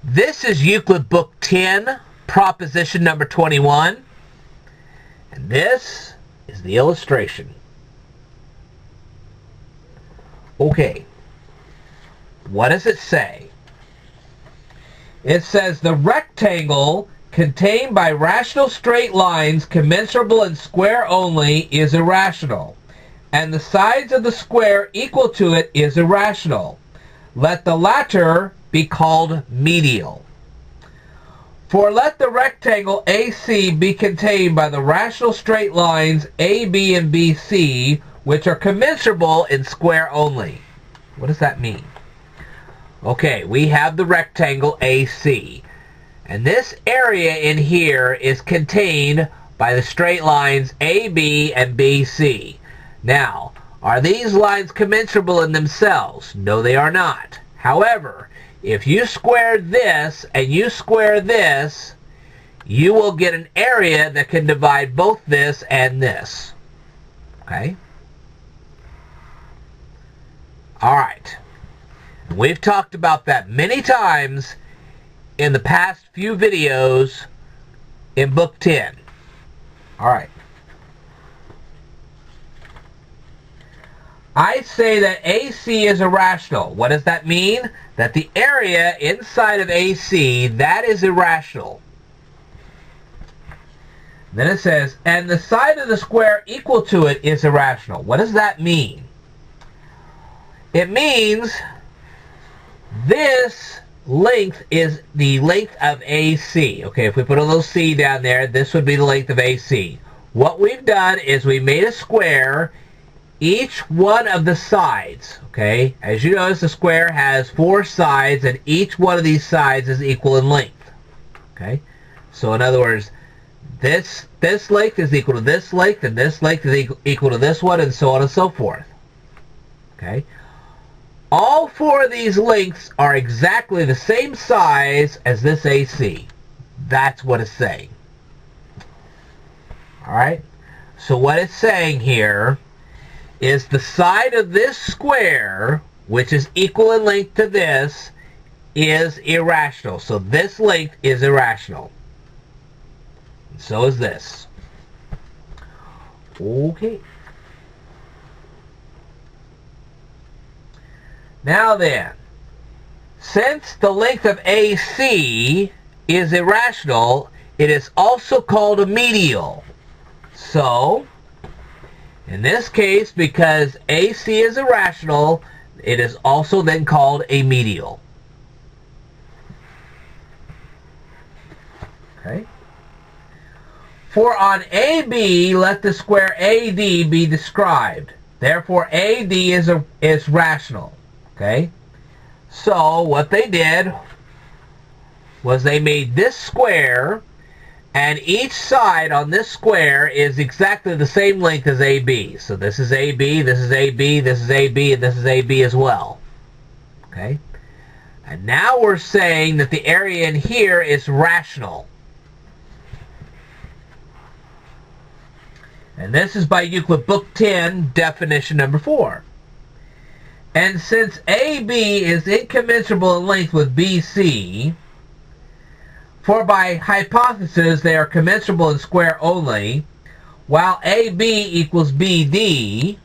This is Euclid Book 10, proposition number 21. And this is the illustration. Okay. What does it say? It says the rectangle contained by rational straight lines commensurable in square only is irrational, and the sides of the square equal to it is irrational. Let the latter be called medial. For let the rectangle AC be contained by the rational straight lines AB and BC, which are commensurable in square only. What does that mean? Okay, we have the rectangle AC, and this area in here is contained by the straight lines AB and BC. Now, are these lines commensurable in themselves? No, they are not. However, if you square this and you square this, you will get an area that can divide both this and this. Okay? Alright. We've talked about that many times in the past few videos in Book 10. Alright. I say that AC is irrational. What does that mean? That the area inside of AC, that is irrational. Then it says, and the side of the square equal to it is irrational. What does that mean? It means this length is the length of AC. Okay, if we put a little C down there, this would be the length of AC. What we've done is we made a square. Each one of the sides, okay, as you notice, the square has 4 sides, and each one of these sides is equal in length. Okay, so in other words, this length is equal to this length, and this length is equal to this one, and so on and so forth. Okay, all 4 of these lengths are exactly the same size as this AC. That's what it's saying. All right, so what it's saying here is the side of this square, which is equal in length to this, is irrational. So this length is irrational. And so is this. Okay. Now then, since the length of AC is irrational, it is also called a medial. So, in this case, because AC is irrational, it is also then called a medial. Okay. For on AB, let the square AD be described. Therefore, AD is rational. Okay. So what they did was they made this square, and each side on this square is exactly the same length as AB. So this is AB, this is AB, this is AB, and this is AB as well. Okay? And now we're saying that the area in here is rational. And this is by Euclid Book 10, definition number 4. And since AB is incommensurable in length with BC, for by hypothesis they are commensurable in square only, while AB equals BD,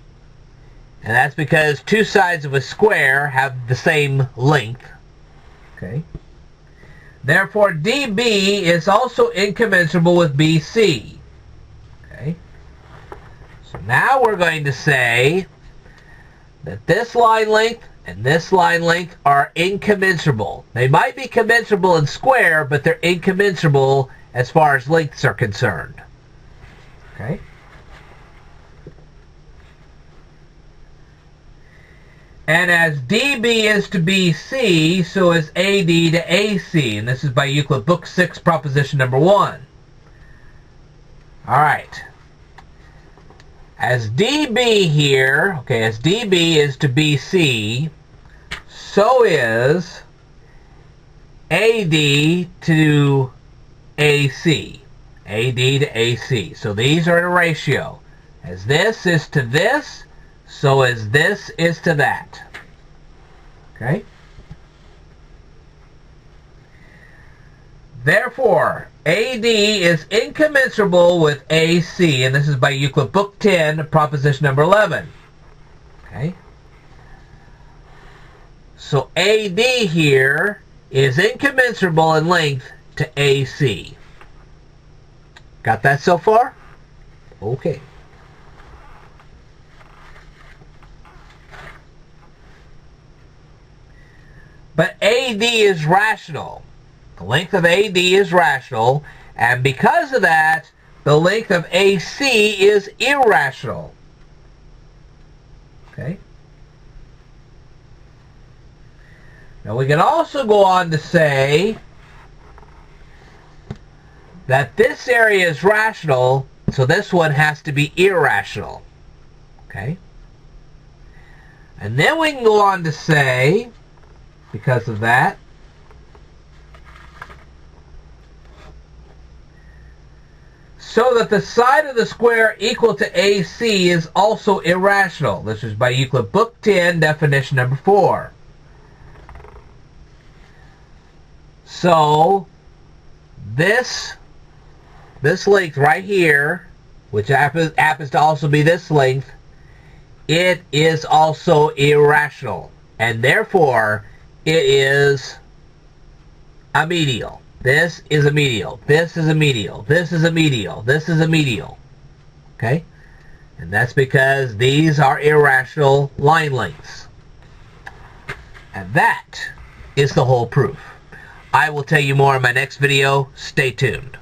and that's because 2 sides of a square have the same length. Okay. Therefore, DB is also incommensurable with BC. Okay. So now we're going to say that this line length and this line length are incommensurable. They might be commensurable in square, but they're incommensurable as far as lengths are concerned. Okay? And as DB is to BC, so is AD to AC. And this is by Euclid Book 6, proposition number 1. Alright. As DB here, okay, as DB is to BC, so is AD to AC. AD to AC. So these are in a ratio. As this is to this, so as this is to that. Okay? Therefore, AD is incommensurable with AC, and this is by Euclid Book 10, proposition number 11. Okay? So AD here is incommensurable in length to AC. Got that so far? Okay. But AD is rational. The length of AD is rational, and because of that, the length of AC is irrational. Okay? Now we can also go on to say that this area is rational, so this one has to be irrational. Okay? And then we can go on to say, because of that, so that the side of the square equal to AC is also irrational. This is by Euclid Book 10, definition number 4. So, this length right here, which happens to also be this length, it is also irrational. And therefore, it is a medial. This is a medial. This is a medial. This is a medial. This is a medial. Okay? And that's because these are irrational line lengths. And that is the whole proof. I will tell you more in my next video. Stay tuned.